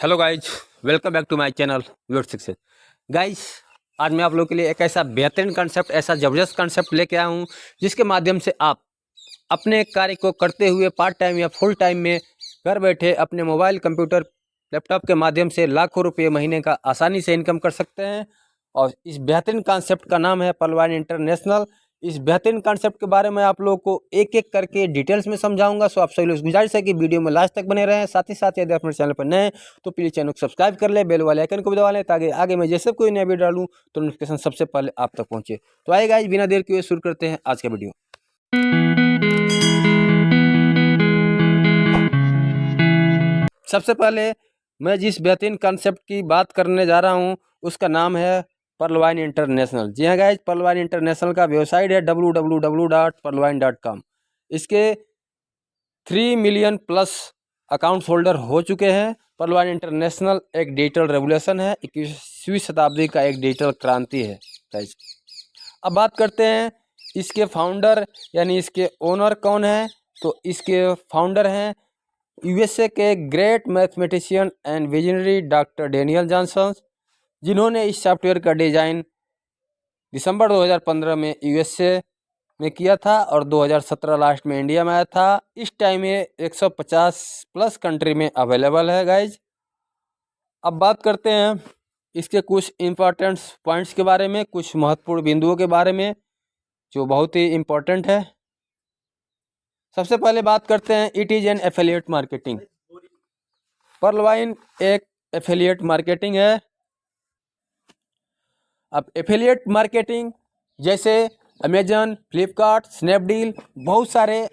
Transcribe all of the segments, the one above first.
Hello guys, welcome back to my channel your success. Guys, आज मैं आप लोगों के लिए एक ऐसा बेहतरीन कंसेप्ट, ऐसा ज़बरदस्त कंसेप्ट लेके आया हूँ जिसके माध्यम से आप अपने कार्य को करते हुए पार्ट टाइम या फुल टाइम में घर बैठे अपने मोबाइल, कंप्यूटर, लैपटॉप के माध्यम से लाखों रुपये महीने का आसानी से इनकम कर सकते हैं। और इस बेहतरीन कॉन्सेप्ट का नाम है पलवान इंटरनेशनल। इस बेहतरीन कॉन्सेप्ट के बारे में आप लोगों को एक एक करके डिटेल्स में समझाऊंगा। सो आप सभी लोग गुजारिश है कि वीडियो में लास्ट तक बने रहें। साथ ही साथ यदि आप मेरे चैनल पर नए हैं तो प्लीज़ चैनल को सब्सक्राइब कर ले, बेल वाले आइकन को भी दबा लें ताकि आगे मैं जैसे कोई नया वीडियो डालूँ तो नोटिफिकेशन सबसे पहले आप तक पहुँचे। तो आइए गाइस, बिना देर किए शुरू करते हैं आज का वीडियो। सबसे पहले मैं जिस बेहतरीन कॉन्सेप्ट की बात करने जा रहा हूँ उसका नाम है पर्लवाइन इंटरनेशनल। जी हाँ गाइज, पर्लवाइन इंटरनेशनल का वेबसाइट है www.perlwine.com। इसके 3 मिलियन प्लस अकाउंट होल्डर हो चुके हैं। पर्लवाइन इंटरनेशनल एक डिजिटल रेवोल्यूशन है, 21वीं शताब्दी का एक डिजिटल क्रांति है गाइज। अब बात करते हैं इसके फाउंडर यानी इसके ओनर कौन है। तो इसके फाउंडर हैं यूएसए के great mathematician and visionary doctor Daniel Johnson, जिन्होंने इस सॉफ्टवेयर का डिज़ाइन दिसंबर 2015 में यूएसए में किया था और 2017 लास्ट में इंडिया में आया था। इस टाइम ये 150 प्लस कंट्री में अवेलेबल है गाइज। अब बात करते हैं इसके कुछ इम्पोर्टेंट पॉइंट्स के बारे में, कुछ महत्वपूर्ण बिंदुओं के बारे में जो बहुत ही इम्पोर्टेंट है। सबसे पहले बात करते हैं it is an affiliate marketing. पर्लवाइन एक एफिलिएट मार्केटिंग है। अब एफिलिएट मार्केटिंग जैसे अमेजन, फ्लिपकार्ट, स्नैपडील, बहुत सारे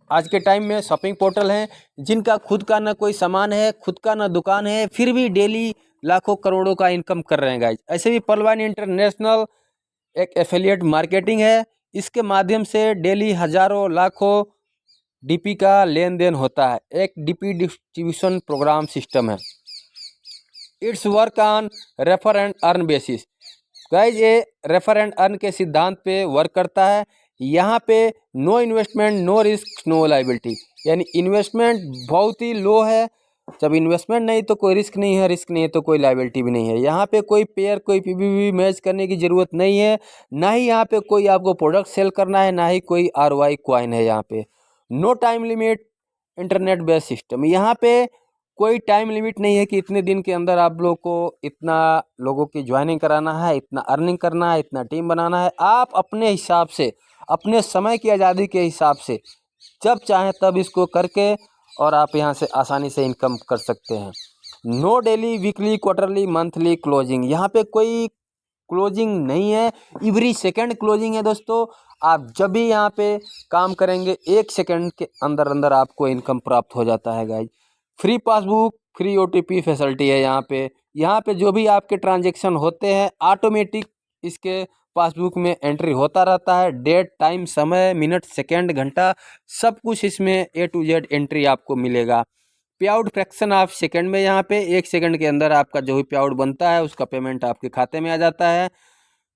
आज के टाइम में शॉपिंग पोर्टल हैं जिनका खुद का ना कोई सामान है, खुद का ना दुकान है, फिर भी डेली लाखों करोड़ों का इनकम कर रहे हैं गाइज। ऐसे भी पर्लवाइन इंटरनेशनल एक एफिलिएट मार्केटिंग है। इसके माध्यम से डेली हजारों लाखों डीपी का लेन देन होता है। एक डीपी डिस्ट्रीब्यूशन प्रोग्राम सिस्टम है। It's work on refer and earn basis. Guys, ये रेफर एंड अर्न के सिद्धांत पे वर्क करता है। यहाँ पे no investment, no risk, no liability, यानी इन्वेस्टमेंट बहुत ही लो है। जब इन्वेस्टमेंट नहीं तो कोई रिस्क नहीं है, रिस्क नहीं है तो कोई लाइबिलिटी भी नहीं है। यहाँ पे कोई पेयर, कोई पीवीवी मैच करने की ज़रूरत नहीं है, ना ही यहाँ पे कोई आपको प्रोडक्ट सेल करना है, ना ही कोई आरओआई क्वाइन है। यहाँ पे no time limit, internet based system. यहाँ पे कोई टाइम लिमिट नहीं है कि इतने दिन के अंदर आप लोग को इतना लोगों की ज्वाइनिंग कराना है, इतना अर्निंग करना है, इतना टीम बनाना है। आप अपने हिसाब से, अपने समय की आज़ादी के हिसाब से जब चाहें तब इसको करके और आप यहाँ से आसानी से इनकम कर सकते हैं। No daily, weekly, quarterly, monthly closing. यहाँ पे कोई क्लोजिंग नहीं है, एवरी सेकंड क्लोजिंग है दोस्तों। आप जब भी यहाँ पे काम करेंगे 1 सेकंड के अंदर अंदर आपको इनकम प्राप्त हो जाता है guys. Free passbook, free OTP facility है यहाँ पे। यहाँ पे जो भी आपके ट्रांजेक्शन होते हैं ऑटोमेटिक इसके पासबुक में एंट्री होता रहता है। डेट, टाइम, समय, मिनट, सेकंड, घंटा, सब कुछ इसमें ए टू जेड एंट्री आपको मिलेगा। पे आउट फ्रैक्शन ऑफ सेकंड में, यहाँ पे 1 सेकंड के अंदर आपका जो भी पे आउट बनता है उसका पेमेंट आपके खाते में आ जाता है।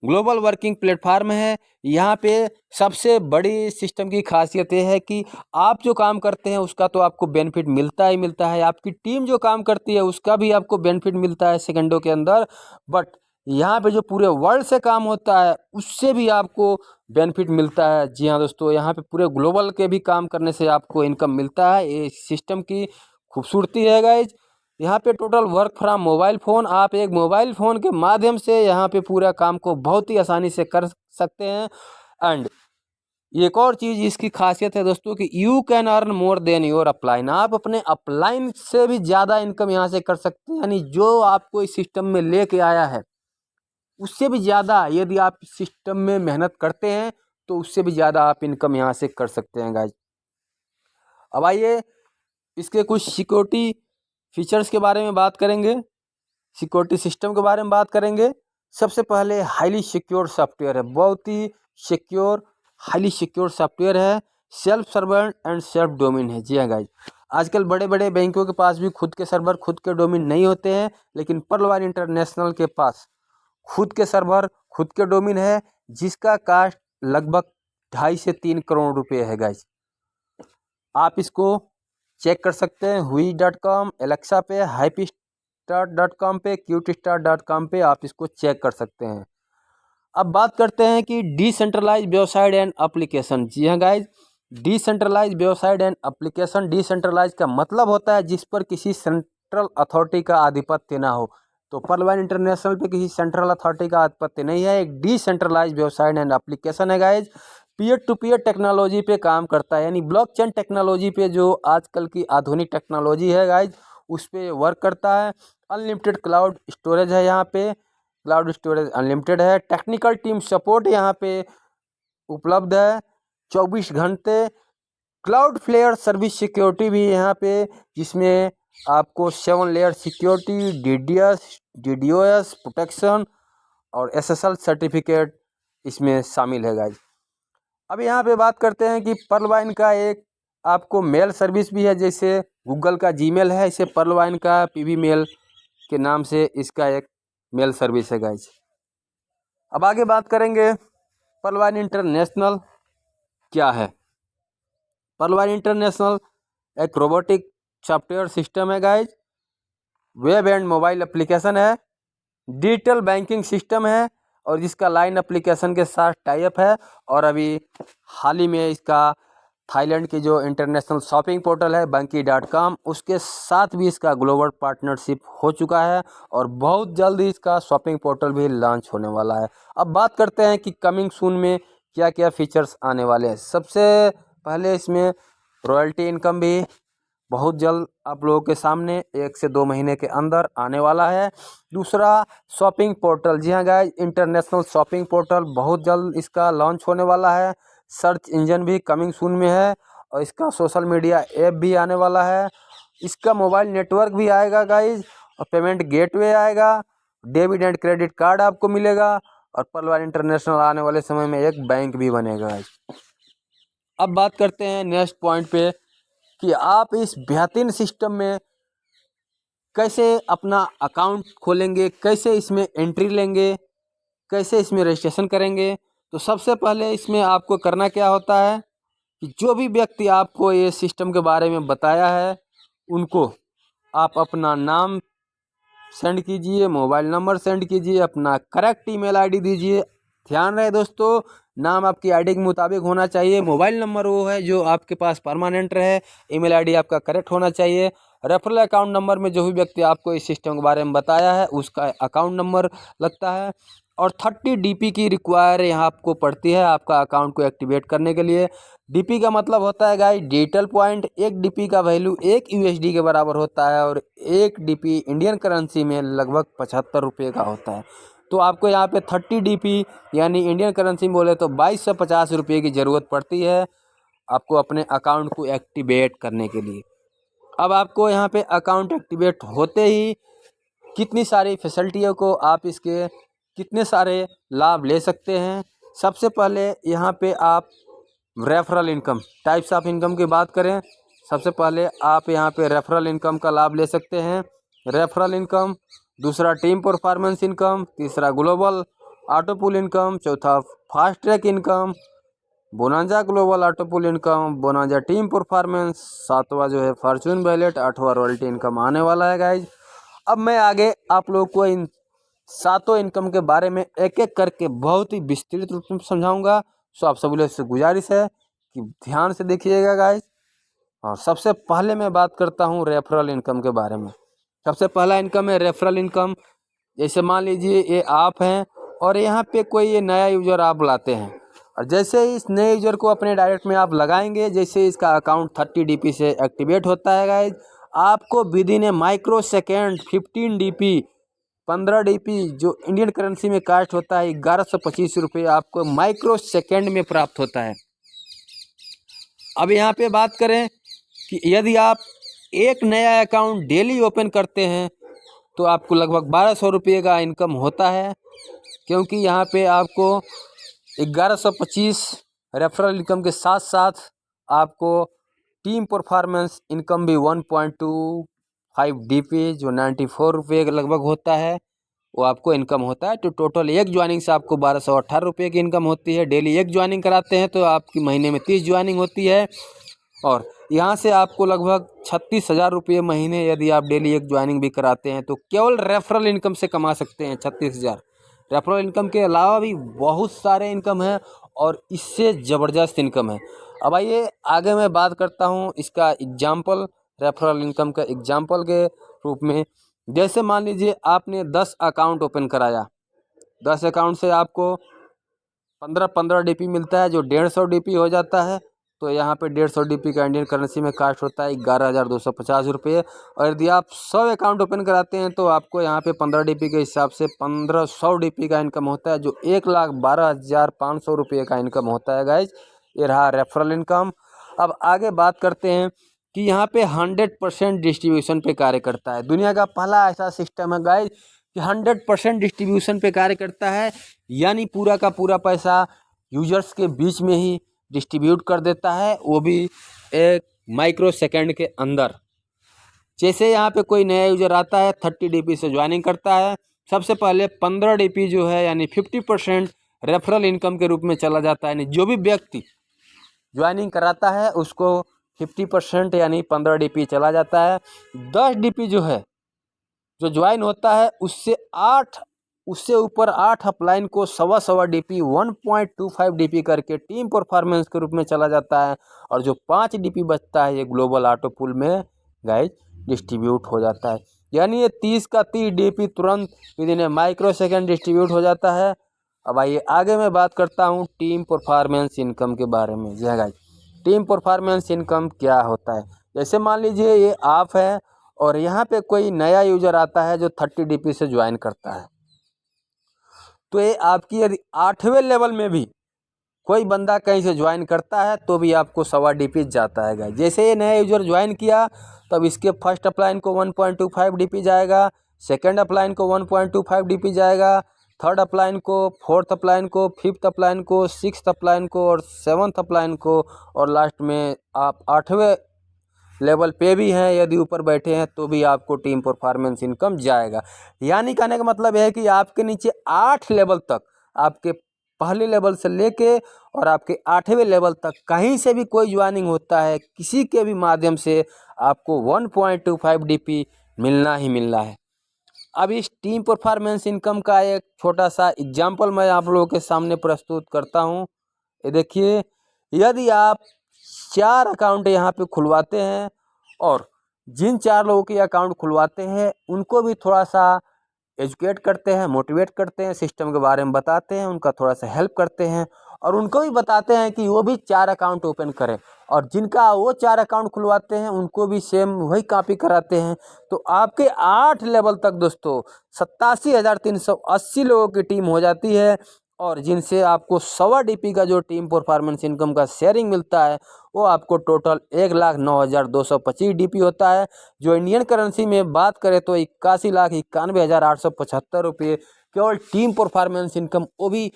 ग्लोबल वर्किंग प्लेटफार्म है। यहाँ पे सबसे बड़ी सिस्टम की खासियत ये है कि आप जो काम करते हैं उसका तो आपको बेनिफिट मिलता ही मिलता है, आपकी टीम जो काम करती है उसका भी आपको बेनिफिट मिलता है सेकंडों के अंदर। बट यहाँ पे जो पूरे वर्ल्ड से काम होता है उससे भी आपको बेनिफिट मिलता है। जी हाँ दोस्तों, यहाँ पे पूरे ग्लोबल के भी काम करने से आपको इनकम मिलता है। ये सिस्टम की खूबसूरती है गाइज। यहाँ पे total work from mobile phone, आप एक मोबाइल फ़ोन के माध्यम से यहाँ पे पूरा काम को बहुत ही आसानी से कर सकते हैं। एंड एक और चीज़ इसकी खासियत है दोस्तों कि you can earn more than your upline. आप अपने अपलाइन से भी ज़्यादा इनकम यहाँ से कर सकते हैं, यानी जो आपको इस सिस्टम में लेके आया है उससे भी ज़्यादा यदि आप सिस्टम में मेहनत करते हैं तो उससे भी ज़्यादा आप इनकम यहाँ से कर सकते हैं गाइज। अब आइए इसके कुछ सिक्योरिटी फीचर्स के बारे में बात करेंगे, सिक्योरिटी सिस्टम के बारे में बात करेंगे। सबसे पहले हाईली सिक्योर सॉफ्टवेयर है, बहुत ही सिक्योर, हाईली सिक्योर सॉफ्टवेयर है। Self server and self domain है। जी हाँ गाइज, आजकल बड़े बड़े बैंकों के पास भी खुद के सर्वर, खुद के डोमेन नहीं होते हैं, लेकिन पर्लवाइन इंटरनेशनल के पास खुद के सर्वर, खुद के डोमेन है जिसका कास्ट लगभग 2.5 से 3 करोड़ रुपए है गाइज। आप इसको चेक कर सकते हैं। हुई.com, एलेक्सा पे, hypestart.com पे, qtstart.com पे आप इसको चेक कर सकते हैं। अब बात करते हैं कि डिसेंट्रलाइज वेबसाइट एंड एप्लीकेशन। जी हाँ guys, decentralize website and application, decentralize का मतलब होता है जिस पर किसी सेंट्रल अथॉरिटी का आधिपत्य ना हो। तो पर्लवाइन इंटरनेशनल पे किसी सेंट्रल अथॉरिटी का आधिपत्य नहीं है, एक डिसेंट्रलाइज वेबसाइट एंड एप्लीकेशन है guys. Peer to peer technology पे काम करता है, यानी ब्लॉकचेन टेक्नोलॉजी पे, जो आजकल की आधुनिक टेक्नोलॉजी है गाइज, उस पर वर्क करता है। अनलिमिटेड क्लाउड स्टोरेज है यहाँ पे, क्लाउड स्टोरेज अनलिमिटेड है। टेक्निकल टीम सपोर्ट यहाँ पे उपलब्ध है 24 घंटे। क्लाउड फ्लेयर सर्विस सिक्योरिटी भी यहाँ पे, जिसमें आपको 7 लेयर सिक्योरिटी, DDoS प्रोटेक्शन और SSL सर्टिफिकेट इसमें शामिल है गाइज। अब यहाँ पे बात करते हैं कि पर्लवाइन का एक आपको मेल सर्विस भी है, जैसे गूगल का जीमेल है, इसे पर्लवाइन का PV मेल के नाम से इसका एक मेल सर्विस है गाइज। अब आगे बात करेंगे पर्लवाइन इंटरनेशनल क्या है। पर्लवाइन इंटरनेशनल एक रोबोटिक सॉफ्टवेयर सिस्टम है guys, web and mobile application है, डिजिटल बैंकिंग सिस्टम है और जिसका लाइन एप्लीकेशन के साथ टाइप है। और अभी हाल ही में इसका थाईलैंड की जो इंटरनेशनल शॉपिंग पोर्टल है Banki.com, उसके साथ भी इसका ग्लोबल पार्टनरशिप हो चुका है और बहुत जल्द ही इसका शॉपिंग पोर्टल भी लॉन्च होने वाला है। अब बात करते हैं कि कमिंग सून में क्या क्या फीचर्स आने वाले हैं। सबसे पहले इसमें रॉयल्टी इनकम भी बहुत जल्द आप लोगों के सामने 1 से 2 महीने के अंदर आने वाला है। दूसरा, शॉपिंग पोर्टल। जी हाँ गाइज, इंटरनेशनल शॉपिंग पोर्टल बहुत जल्द इसका लॉन्च होने वाला है। सर्च इंजन भी कमिंग सून में है और इसका सोशल मीडिया ऐप भी आने वाला है। इसका मोबाइल नेटवर्क भी आएगा गाइज और पेमेंट गेटवे आएगा, डेबिट एंड क्रेडिट कार्ड आपको मिलेगा और पर्लवाइन इंटरनेशनल आने वाले समय में एक बैंक भी बनेगा गाइज। अब बात करते हैं नेक्स्ट पॉइंट पे कि आप इस बेहतरीन सिस्टम में कैसे अपना अकाउंट खोलेंगे, कैसे इसमें एंट्री लेंगे, कैसे इसमें रजिस्ट्रेशन करेंगे। तो सबसे पहले इसमें आपको करना क्या होता है कि जो भी व्यक्ति आपको ये सिस्टम के बारे में बताया है उनको आप अपना नाम सेंड कीजिए, मोबाइल नंबर सेंड कीजिए, अपना करेक्ट ईमेल आईडी दीजिए। ध्यान रहे दोस्तों, नाम आपकी आईडी के मुताबिक होना चाहिए, मोबाइल नंबर वो है जो आपके पास परमानेंट रहे, ईमेल आईडी आपका करेक्ट होना चाहिए। रेफरल अकाउंट नंबर में जो भी व्यक्ति आपको इस सिस्टम के बारे में बताया है उसका अकाउंट नंबर लगता है और 30 DP की रिक्वायर यहाँ आपको पड़ती है आपका अकाउंट को एक्टिवेट करने के लिए। DP का मतलब होता है गाइस डिजिटल पॉइंट। एक DP का वैल्यू 1 USD के बराबर होता है और 1 DP इंडियन करेंसी में लगभग 75 रुपये का होता है। तो आपको यहाँ पे 30 DP यानी इंडियन करेंसी में बोले तो 2250 रुपये की ज़रूरत पड़ती है आपको अपने अकाउंट को एक्टिवेट करने के लिए। अब आपको यहाँ पे अकाउंट एक्टिवेट होते ही कितनी सारी फैसिलिटियों को आप इसके कितने सारे लाभ ले सकते हैं। सबसे पहले यहाँ पे आप referral income, types of income की बात करें, सबसे पहले आप यहाँ पे रेफरल इनकम का लाभ ले सकते हैं। रेफरल इनकम, दूसरा टीम परफॉर्मेंस इनकम, तीसरा ग्लोबल ऑटो पुल इनकम, चौथा fast track income, bonanza global auto pool income, bonanza team performance, सातवां जो है फॉर्चून वैलेट, 8वां रॉयल्टी इनकम आने वाला है गाइज। अब मैं आगे आप लोग को इन सातों इनकम के बारे में एक एक करके बहुत ही विस्तृत रूप में समझाऊंगा। सो आप सभी लोग से गुजारिश है कि ध्यान से देखिएगा गाइज। और सबसे पहले मैं बात करता हूँ रेफरल इनकम के बारे में। सबसे पहला इनकम है रेफरल इनकम। जैसे मान लीजिए ये आप हैं और यहाँ पे कोई ये नया यूजर आप लाते हैं और जैसे ही इस नए यूजर को अपने डायरेक्ट में आप लगाएंगे, जैसे इसका अकाउंट 30 DP से एक्टिवेट होता है गाइज, आपको with in A micro second 15 DP 15 DP जो इंडियन करेंसी में कास्ट होता है 1125 रुपये आपको माइक्रो सेकेंड में प्राप्त होता है। अब यहाँ पे बात करें कि यदि आप एक नया अकाउंट डेली ओपन करते हैं तो आपको लगभग 1200 रुपये का इनकम होता है, क्योंकि यहाँ पे आपको 1125 रेफरल इनकम के साथ साथ आपको टीम परफॉर्मेंस इनकम भी 1.25 DP जो 94 रुपये के लगभग होता है वो आपको इनकम होता है। तो टोटल एक ज्वाइनिंग से आपको 1218 रुपये की इनकम होती है। डेली एक ज्वाइनिंग कराते हैं तो आपकी महीने में 30 ज्वाइनिंग होती है और यहाँ से आपको लगभग 36,000 रुपये महीने यदि आप डेली एक ज्वाइनिंग भी कराते हैं तो केवल रेफरल इनकम से कमा सकते हैं 36,000। रेफरल इनकम के अलावा भी बहुत सारे इनकम है और इससे ज़बरदस्त इनकम है। अब आइए आगे मैं बात करता हूँ इसका एग्जाम्पल, रेफरल इनकम का एग्जाम्पल के रूप में। जैसे मान लीजिए आपने 10 अकाउंट ओपन कराया, 10 अकाउंट से आपको 15 DP मिलता है जो 150 DP हो जाता है। तो यहाँ पे 150 DP का इंडियन करेंसी में कास्ट होता है 11,250 रुपये। और यदि आप 100 अकाउंट ओपन कराते हैं तो आपको यहाँ पे 15 DP के हिसाब से 1500 DP का इनकम होता है जो 1,12,500 रुपये का इनकम होता है गाइज। ये रहा रेफरल इनकम। अब आगे बात करते हैं कि यहाँ पे 100% डिस्ट्रीब्यूशन पे कार्य करता है। दुनिया का पहला ऐसा सिस्टम है गाइज कि 100% डिस्ट्रीब्यूशन पे कार्य करता है, यानी पूरा का पूरा पैसा यूजर्स के बीच में ही डिस्ट्रीब्यूट कर देता है, वो भी एक माइक्रो सेकेंड के अंदर। जैसे यहाँ पे कोई नया यूजर आता है 30 DP से ज्वाइनिंग करता है, सबसे पहले 15 DP जो है यानी 50% रेफरल इनकम के रूप में चला जाता है। यानी जो भी व्यक्ति ज्वाइनिंग कराता है उसको 50% यानी 15 DP चला जाता है। 10 DP जो है जो ज्वाइन होता है उससे ऊपर 8 अपलाइन को 1.25 DP 1.25 DP करके टीम परफॉर्मेंस के रूप में चला जाता है। और जो 5 DP बचता है ये ग्लोबल ऑटो पूल में गाइज डिस्ट्रीब्यूट हो जाता है। यानी ये 30 का 30 DP तुरंत विदिन ए माइक्रो सेकेंड डिस्ट्रीब्यूट हो जाता है। अब आइए आगे मैं बात करता हूँ टीम परफॉर्मेंस इनकम के बारे में। जी हाँ गाइज, टीम परफॉर्मेंस इनकम क्या होता है। जैसे मान लीजिए ये आप है और यहाँ पे कोई नया यूजर आता है जो 30 DP से ज्वाइन करता है, तो ये आपकी यदि 8वें लेवल में भी कोई बंदा कहीं से ज्वाइन करता है तो भी आपको 1.25 DP जाता है। जैसे ये नया यूजर ज्वाइन किया तब इसके फर्स्ट अपलाइन को 1.25 DP जाएगा, सेकंड अपलाइन को 1.25 DP जाएगा, थर्ड अपलाइन को, फोर्थ अपलाइन को, फिफ्थ अपलाइन को, सिक्स्थ अपलाइन को और सेवन्थ अपलाइन को, और लास्ट में आप 8वें लेवल पे भी हैं यदि ऊपर बैठे हैं तो भी आपको टीम परफॉर्मेंस इनकम जाएगा। यानी कहने का मतलब है कि आपके नीचे 8 लेवल तक, आपके पहले लेवल से लेके और आपके 8वें लेवल तक कहीं से भी कोई ज्वाइनिंग होता है, किसी के भी माध्यम से आपको 1.25 DP मिलना ही मिलना है। अब इस टीम परफॉर्मेंस इनकम का एक छोटा सा एग्जाम्पल मैं आप लोगों के सामने प्रस्तुत करता हूँ। ये देखिए, यदि आप 4 अकाउंट यहाँ पे खुलवाते हैं और जिन 4 लोगों के अकाउंट खुलवाते हैं उनको भी थोड़ा सा एजुकेट करते हैं, मोटिवेट करते हैं, सिस्टम के बारे में बताते हैं, उनका थोड़ा सा हेल्प करते हैं और उनको भी बताते हैं कि वो भी 4 अकाउंट ओपन करें, और जिनका वो 4 अकाउंट खुलवाते हैं उनको भी सेम वही कॉपी कराते हैं, तो आपके 8 लेवल तक दोस्तों 87,380 लोगों की टीम हो जाती है। और जिनसे आपको 1.25 DP का जो टीम परफॉर्मेंस इनकम का शेयरिंग मिलता है वो आपको टोटल 1,09,225 DP होता है, जो इंडियन करेंसी में बात करें तो 81,91,875 रुपये केवल टीम परफॉर्मेंस इनकम, वो भी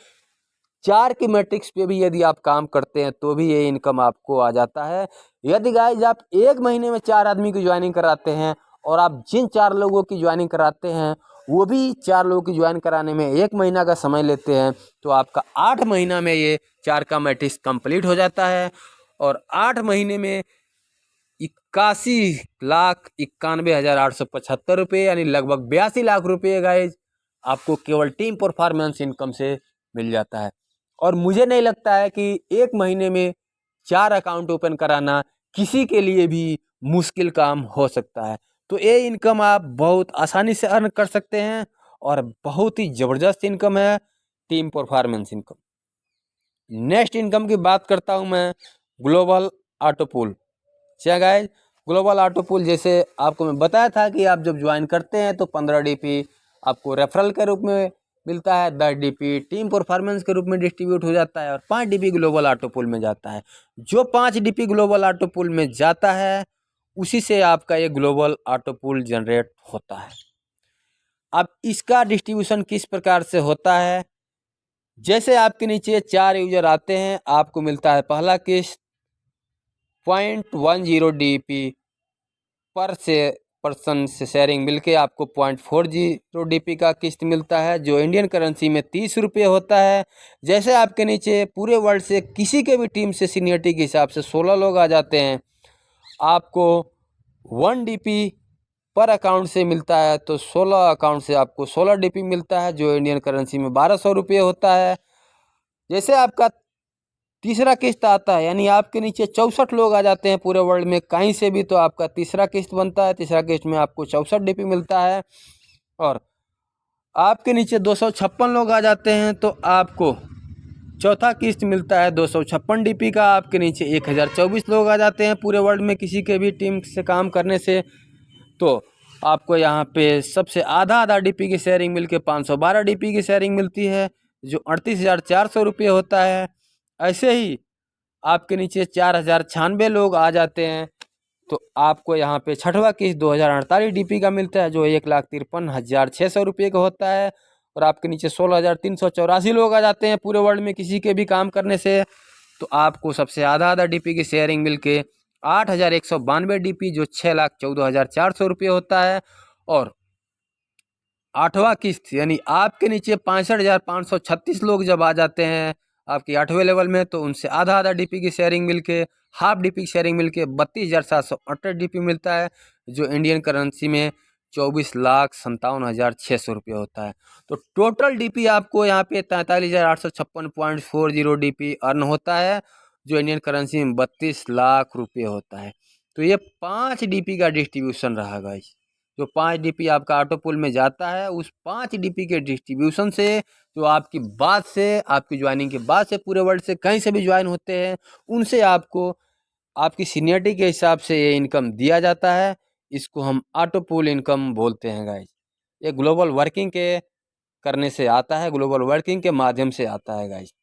4 की मैट्रिक्स पे भी यदि आप काम करते हैं तो भी ये इनकम आपको आ जाता है। यदि गाइज आप 1 महीने में 4 आदमी की ज्वाइनिंग कराते हैं और आप जिन 4 लोगों की ज्वाइनिंग कराते हैं वो भी 4 लोगों की ज्वाइन कराने में 1 महीना का समय लेते हैं, तो आपका 8 महीना में ये 4 का मैट्रिक्स कंप्लीट हो जाता है। और 8 महीने में 81,91,875 रुपये यानी लगभग 82 लाख रुपये गाइज आपको केवल टीम परफॉर्मेंस इनकम से मिल जाता है। और मुझे नहीं लगता है कि 1 महीने में 4 अकाउंट ओपन कराना किसी के लिए भी मुश्किल काम हो सकता है। तो ये इनकम आप बहुत आसानी से अर्न कर सकते हैं और बहुत ही ज़बरदस्त इनकम है team performance income. Next income की बात करता हूँ मैं, ग्लोबल ऑटो पूल। क्या गाइज, ग्लोबल ऑटो पूल जैसे आपको मैं बताया था कि आप जब ज्वाइन करते हैं तो 15 DP आपको रेफरल के रूप में मिलता है, 10 DP टीम परफॉर्मेंस के रूप में डिस्ट्रीब्यूट हो जाता है और 5 DP ग्लोबल ऑटो पूल में जाता है। जो 5 DP ग्लोबल ऑटो पूल में जाता है उसी से आपका ये ग्लोबल ऑटो पूल जनरेट होता है। अब इसका डिस्ट्रीब्यूशन किस प्रकार से होता है, जैसे आपके नीचे 4 यूजर आते हैं आपको मिलता है पहला किस्त 0.10 DP पर से पर्सन से शेयरिंग मिलके आपको 0.40 DP का किस्त मिलता है, जो इंडियन करेंसी में 30 रुपये होता है। जैसे आपके नीचे पूरे वर्ल्ड से किसी के भी टीम से सीनियरिटी के हिसाब से 16 लोग आ जाते हैं आपको 1 DP पर अकाउंट से मिलता है, तो 16 अकाउंट से आपको 16 DP मिलता है, जो इंडियन करेंसी में 1200 रुपये होता है। जैसे आपका तीसरा किस्त आता है, यानी आपके नीचे 64 लोग आ जाते हैं पूरे वर्ल्ड में कहीं से भी, तो आपका तीसरा किस्त बनता है। तीसरा किस्त में आपको 64 DP मिलता है। और आपके नीचे 256 लोग आ जाते हैं, तो आपको चौथा किस्त मिलता है 256 DP का। आपके नीचे 1024 लोग आ जाते हैं पूरे वर्ल्ड में किसी के भी टीम से काम करने से, तो आपको यहाँ पे सबसे आधा DP की शेयरिंग मिलके 512 DP की शेयरिंग मिलती है, जो 38,400 रुपये होता है। ऐसे ही आपके नीचे 4,096 लोग आ जाते हैं, तो आपको यहाँ पे छठवां किस्त 2048 DP का मिलता है, जो 1,53,600 रुपये का होता है। और आपके नीचे 16,384 लोग आ जाते हैं पूरे वर्ल्ड में किसी के भी काम करने से, तो आपको सबसे आधा DP की शेयरिंग मिलके 8,192 DP, जो 6,14,400 रुपये होता है। और आठवां किस्त यानी आपके नीचे 65,536 लोग जब आ जाते हैं आपकी 8वें लेवल में, तो उनसे आधा DP की शेयरिंग मिलके हाफ DP की शेयरिंग मिलके 32,768 DP मिलता है, जो इंडियन करेंसी में 24,57,600 रुपये होता है। तो टोटल DP आपको यहाँ पे 43,856.40 DP अर्न होता है, जो इंडियन करेंसी में 32 लाख रुपये होता है। तो ये 5 DP का डिस्ट्रीब्यूशन रहा गाइस। जो 5 DP आपका ऑटो पुल में जाता है, उस 5 DP के डिस्ट्रीब्यूशन से, जो आपकी बात से, आपकी ज्वाइनिंग के बाद से पूरे वर्ल्ड से कहीं से भी ज्वाइन होते हैं, उनसे आपको आपकी सीनियरिटी के हिसाब से ये इनकम दिया जाता है। इसको हम ऑटो पुल इनकम बोलते हैं गाइस। ये ग्लोबल वर्किंग के करने से आता है, ग्लोबल वर्किंग के माध्यम से आता है गाइस।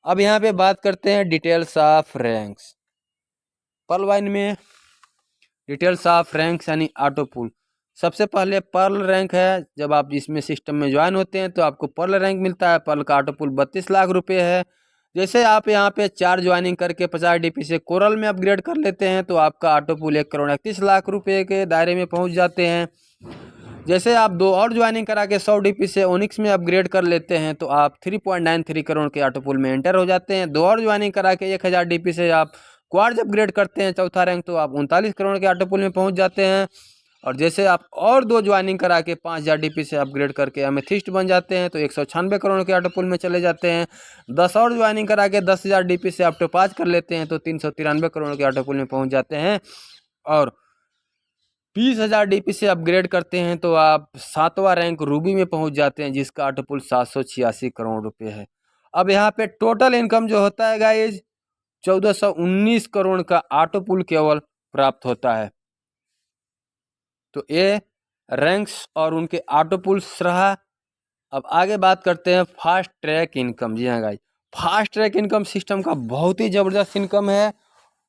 अब यहाँ पे बात करते हैं details of ranks. Pearl Vine में डिटेल्स ऑफ रैंक्स यानी ऑटो पुल, सबसे पहले पर्ल रैंक है। जब आप इसमें सिस्टम में ज्वाइन होते हैं तो आपको पर्ल रैंक मिलता है। पर्ल का ऑटो पुल 32 लाख रुपये है। जैसे आप यहाँ पे 4 ज्वाइनिंग करके 50 DP से कोरल में अपग्रेड कर लेते हैं, तो आपका ऑटो पुल 1,31,00,000 रुपये के दायरे में पहुँच जाते हैं। जैसे आप 2 और ज्वाइनिंग करा के 100 DP से ओनिक्स में अपग्रेड कर लेते हैं, तो आप 3.93 करोड़ के ऑटो पुल में एंटर हो जाते हैं। 2 और ज्वाइनिंग करा के 1000 DP से आप क्वार्ज अपग्रेड करते हैं, चौथा रैंक, तो आप 39 करोड़ के ऑटो पुल में पहुंच जाते हैं। और जैसे आप और 2 ज्वाइनिंग करा के 5000 DP से अपग्रेड करके एमेथिस्ट बन जाते हैं, तो 196 करोड़ के ऑटो पुल में चले जाते हैं। 10 और ज्वाइनिंग करा के 10,000 DP से आप टोपाज कर लेते हैं, तो 393 करोड़ के ऑटो पुल में पहुंच जाते हैं। और 20,000 DP से अपग्रेड करते हैं, तो आप 7वां रैंक रूबी में पहुंच जाते हैं, जिसका ऑटो पुल 786 करोड़ रुपये है। अब यहाँ पे टोटल इनकम जो होता है गाइज 1419 करोड़ का ऑटो पुल केवल प्राप्त होता है। तो ये रैंक्स और उनके ऑटो पुल्स रहा। अब आगे बात करते हैं फास्ट ट्रैक इनकम। जी हाँ guys, fast track income system का बहुत ही ज़बरदस्त इनकम है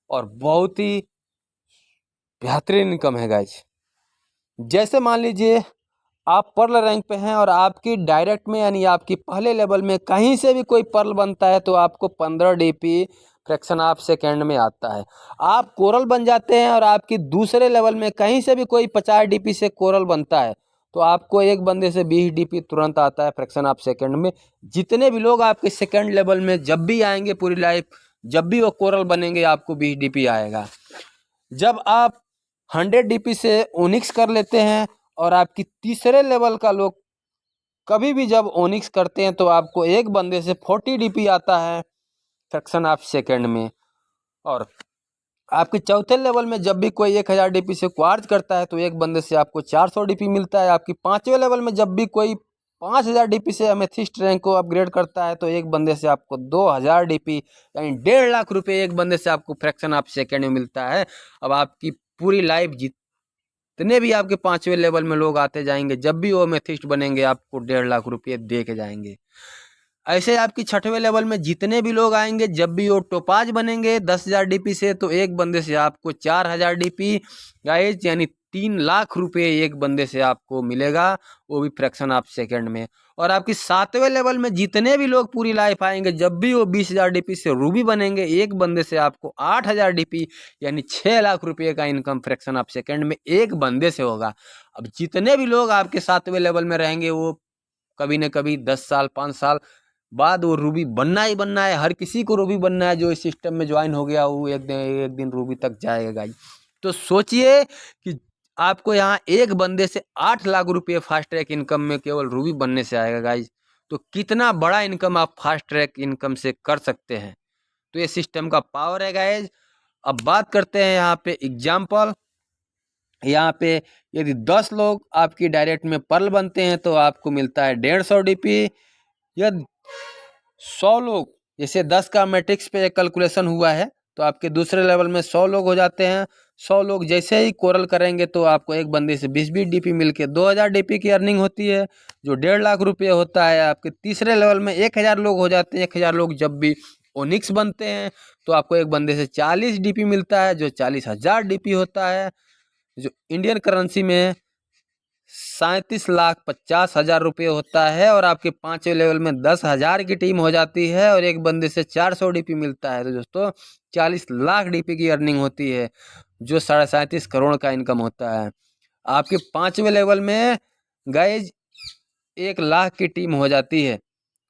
और बहुत ही बेहतरीन इनकम है गाइज। जैसे मान लीजिए आप पर्ल रैंक पे हैं और आपकी डायरेक्ट में यानी आपकी पहले लेवल में कहीं से भी कोई पर्ल बनता है, तो आपको 15 DP फ्रैक्शन ऑफ सेकेंड में आता है। आप कोरल बन जाते हैं और आपकी दूसरे लेवल में कहीं से भी कोई 50 DP से कोरल बनता है, तो आपको एक बंदे से 20 DP तुरंत आता है फ्रैक्शन ऑफ सेकेंड में। जितने भी लोग आपके सेकेंड लेवल में जब भी आएंगे पूरी लाइफ, जब भी वो कोरल बनेंगे, आपको 20 DP आएगा। जब आप 100 DP से ओनिक्स कर लेते हैं और आपकी तीसरे लेवल का लोग कभी भी जब ओनिक्स करते हैं, तो आपको एक बंदे से 40 DP आता है फ्रैक्शन ऑफ सेकेंड में। और आपके चौथे लेवल में जब भी कोई 1000 DP से क्वार्ज करता है, तो एक बंदे से आपको 400 DP मिलता है। आपकी 5वें लेवल में जब भी कोई 5000 DP से एमेथिस्ट रैंक को अपग्रेड करता है, तो एक बंदे से आपको 2000 DP यानी 1.5 लाख रुपये एक बंदे से आपको फ्रैक्शन ऑफ सेकेंड में मिलता है। अब आपकी पूरी लाइफ जितने भी आपके 5वें लेवल में लोग आते जाएंगे, जब भी वो एमेथिस्ट बनेंगे, आपको 1.5 लाख रुपये दे के जाएंगे। ऐसे आपकी 6वें लेवल में जितने भी लोग आएंगे, जब भी वो टोपाज बनेंगे 10,000 DP से, तो एक बंदे से आपको 4,000 DP गाइज यानी 3 लाख रुपये एक बंदे से आपको मिलेगा, वो भी फ्रैक्शन ऑफ सेकेंड में। और आपकी 7वें लेवल में जितने भी लोग पूरी लाइफ आएंगे, जब भी वो 20,000 DP से रूबी बनेंगे, एक बंदे से आपको 8,000 DP यानी 6 लाख रुपये का इनकम फ्रैक्शन ऑफ सेकेंड में एक बंदे से होगा। अब जितने भी लोग आपके 7वें लेवल में रहेंगे, वो कभी न कभी 10 साल 5 साल बाद वो रूबी बनना ही बनना है। हर किसी को रूबी बनना है। जो इस सिस्टम में ज्वाइन हो गया, वो एक दिन रूबी तक जाएगा। तो सोचिए कि आपको यहाँ एक बंदे से 8 लाख रुपये फास्ट ट्रैक इनकम में केवल रूबी बनने से आएगा गाइज। तो कितना बड़ा इनकम आप फास्ट ट्रैक इनकम से कर सकते हैं। तो ये सिस्टम का पावर है गाइज। अब बात करते हैं यहाँ पे एग्जाम्पल। यहाँ पे यदि 10 लोग आपकी डायरेक्ट में पर्ल बनते हैं तो आपको मिलता है 150 DP। यदि 100 लोग, जैसे 10 का मैट्रिक्स पे कैलकुलेशन हुआ है, तो आपके दूसरे लेवल में 100 लोग हो जाते हैं। 100 लोग जैसे ही कोरल करेंगे तो आपको एक बंदे से 20-20 DP मिलके 2000 DP की अर्निंग होती है, जो 1.5 लाख रुपये होता है। आपके तीसरे लेवल में 1000 लोग हो जाते हैं। 1000 लोग जब भी ओनिक्स बनते हैं तो आपको एक बंदे से 40 DP मिलता है, जो 40,000 DP होता है, जो इंडियन करेंसी में 37,50,000 रुपये होता है। और आपके 5वें लेवल में 10,000 की टीम हो जाती है और एक बंदे से 400 DP मिलता है। तो दोस्तों 40 लाख DP की अर्निंग होती है, जो 37.5 करोड़ का इनकम होता है। आपके 5वें लेवल में गाइज 1 लाख की टीम हो जाती है,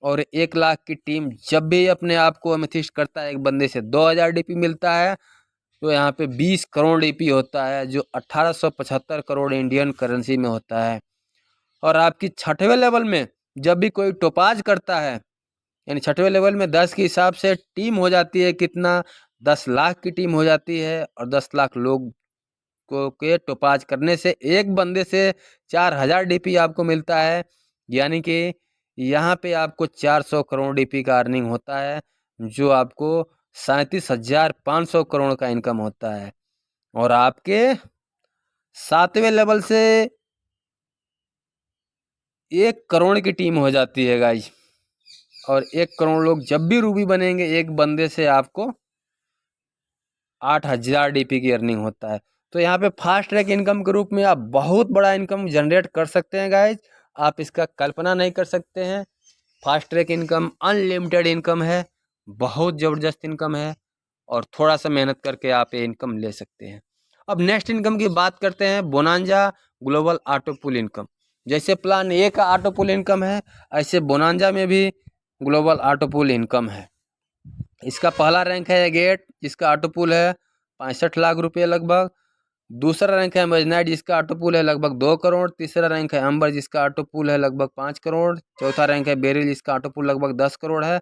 और 1 लाख की टीम जब भी अपने आप को एमेथिस्ट करता है, एक बंदे से 2000 DP मिलता है। तो यहाँ पे 20 करोड़ DP होता है, जो 1875 करोड़ इंडियन करेंसी में होता है। और आपकी 6वें लेवल में जब भी कोई टोपाज करता है, यानी 6वें लेवल में 10 के हिसाब से टीम हो जाती है, कितना 10 लाख की टीम हो जाती है। और 10 लाख लोग को के टोपाज करने से एक बंदे से 4000 DP आपको मिलता है, यानी कि यहाँ पे आपको 400 करोड़ DP का अर्निंग होता है, जो आपको 37,500 करोड़ का इनकम होता है। और आपके 7वें लेवल से 1 करोड़ की टीम हो जाती है गाइज। और 1 करोड़ लोग जब भी रूबी बनेंगे, एक बंदे से आपको 8,000 DP की अर्निंग होता है। तो यहाँ पे फास्ट ट्रैक इनकम के रूप में आप बहुत बड़ा इनकम जनरेट कर सकते हैं गाइज। आप इसका कल्पना नहीं कर सकते हैं। Fast track income unlimited income है, बहुत ज़बरदस्त इनकम है, और थोड़ा सा मेहनत करके आप ये इनकम ले सकते हैं। अब नेक्स्ट इनकम की बात करते हैं, bonanza global auto pool income. जैसे प्लान ए का ऑटो पुल इनकम है, ऐसे बोनांजा में भी ग्लोबल ऑटो पुल इनकम है। इसका पहला रैंक है गेट, जिसका ऑटो पुल है 65 लाख रुपये लगभग। दूसरा रैंक है मजनाइट, जिसका ऑटो पुल है लगभग 2 करोड़। तीसरा रैंक है अंबर, जिसका ऑटो पुल है लगभग 5 करोड़। चौथा रैंक है बेरिल, जिसका ऑटो पुल लगभग 10 करोड़ है।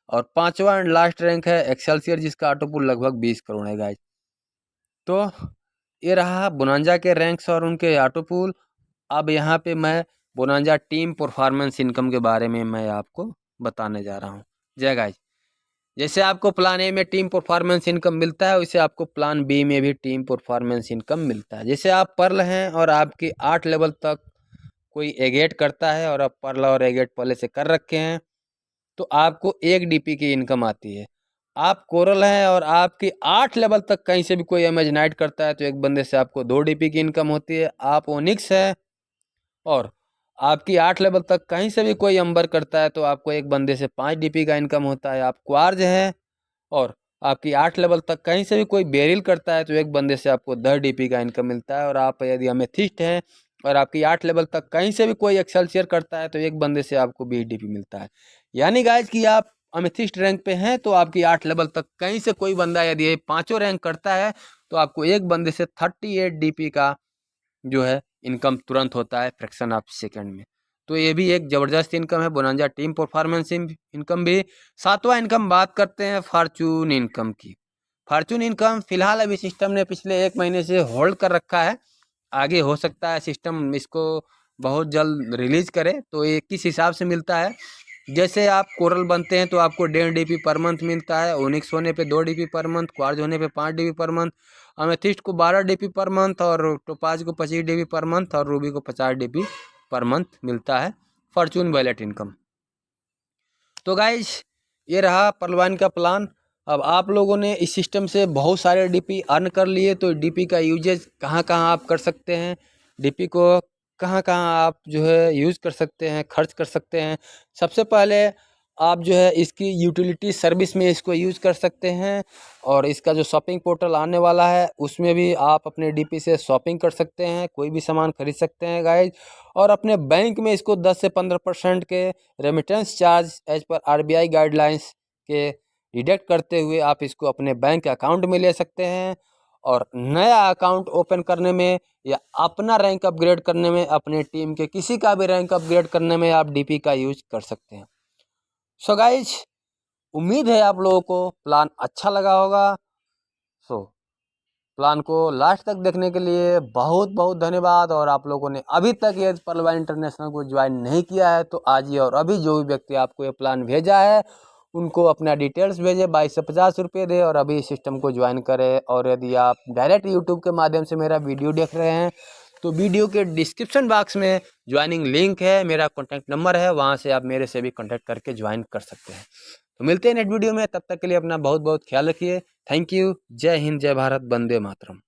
और 5वां एंड लास्ट रैंक है एक्सेलसियर, जिसका ऑटो पुल लगभग 20 करोड़ है गाइज। तो ये रहा बोनांजा के रैंक्स और उनके ऑटो पुल। अब यहाँ पे मैं बोनांजा टीम परफॉर्मेंस इनकम के बारे में मैं आपको बताने जा रहा हूँ। जय गाइज। जैसे आपको प्लान ए में टीम परफॉर्मेंस इनकम मिलता है, वैसे आपको प्लान बी में भी टीम परफॉर्मेंस इनकम मिलता है। जैसे आप पर्ल हैं और आपके 8 लेवल तक कोई एगेट करता है, और आप पर्ल और एगेट पहले से कर रखे हैं, तो आपको 1 DP की इनकम आती है। आप कोरल हैं और आपकी 8 लेवल तक कहीं से भी कोई इमेजिनाइट करता है, तो एक बंदे से आपको 2 DP की इनकम होती है। आप ओनिक्स है और आपकी 8 लेवल तक कहीं से भी कोई अंबर करता है, तो आपको एक बंदे से 5 DP का इनकम होता है। आप क्वार्ज हैं और आपकी 8 लेवल तक कहीं से भी कोई बेरिल करता है, तो एक बंदे से आपको 10 DP का इनकम मिलता है। और आप यदि अमेथिस्ट हैं और आपकी 8 लेवल तक कहीं से भी कोई एक्सेलसियर करता है, तो एक बंदे से आपको 20 DP मिलता है। यानी गाइज कि आप अमेथिस्ट रैंक पे हैं, तो आपकी 8 लेवल तक कहीं से कोई बंदा यदि ये पाँचों रैंक करता है, तो आपको एक बंदे से 38 DP का जो है इनकम तुरंत होता है फ्रैक्शन ऑफ सेकंड में। तो ये भी एक ज़बरदस्त इनकम है, बोनांजा टीम परफॉर्मेंस इनकम भी। 7वां इनकम बात करते हैं फॉर्चून इनकम की। फॉर्चून इनकम फिलहाल अभी सिस्टम ने पिछले 1 महीने से होल्ड कर रखा है। आगे हो सकता है सिस्टम इसको बहुत जल्द रिलीज करे। तो ये किस हिसाब से मिलता है, जैसे आप कोरल बनते हैं तो आपको 1.5 DP पर मंथ मिलता है। ओनिक्स होने पे 2 DP पर मंथ, क्वार्ज होने पे 5 DP पर मंथ, अमेथिस्ट को 12 DP पर मंथ, और टोपाज को 25 DP पर मंथ, और रूबी को 50 DP पर मंथ मिलता है फॉर्चून वैलेट इनकम। तो गाइज ये रहा परलवान का प्लान। अब आप लोगों ने इस सिस्टम से बहुत सारे DP अर्न कर लिए, तो DP का यूजेज कहाँ कहाँ आप कर सकते हैं, DP को कहाँ कहाँ आप जो है यूज़ कर सकते हैं, खर्च कर सकते हैं। सबसे पहले आप जो है इसकी यूटिलिटी सर्विस में इसको यूज़ कर सकते हैं, और इसका जो शॉपिंग पोर्टल आने वाला है उसमें भी आप अपने DP से शॉपिंग कर सकते हैं, कोई भी सामान खरीद सकते हैं गाइज। और अपने बैंक में इसको 10 से 15% के remittance charge as per RBI guidelines के डिडक्ट करते हुए आप इसको अपने बैंक अकाउंट में ले सकते हैं। और नया अकाउंट ओपन करने में या अपना रैंक अपग्रेड करने में, अपने टीम के किसी का भी रैंक अपग्रेड करने में आप डीपी का यूज कर सकते हैं। सो गाइज, उम्मीद है आप लोगों को प्लान अच्छा लगा होगा। सो प्लान को लास्ट तक देखने के लिए बहुत बहुत धन्यवाद। और आप लोगों ने अभी तक ये पर्लवाइन इंटरनेशनल को ज्वाइन नहीं किया है तो आज ही और अभी जो भी व्यक्ति आपको ये प्लान भेजा है उनको अपना डिटेल्स भेजे, 22 से 50 रुपये दे और अभी सिस्टम को ज्वाइन करें। और यदि आप डायरेक्ट यूट्यूब के माध्यम से मेरा वीडियो देख रहे हैं तो वीडियो के डिस्क्रिप्शन बॉक्स में ज्वाइनिंग लिंक है, मेरा कॉन्टैक्ट नंबर है, वहाँ से आप मेरे से भी कॉन्टैक्ट करके ज्वाइन कर सकते हैं। तो मिलते हैं नेक्स्ट वीडियो में, तब तक के लिए अपना बहुत बहुत ख्याल रखिए। Thank you. जय हिंद, जय भारत, वंदे मातरम।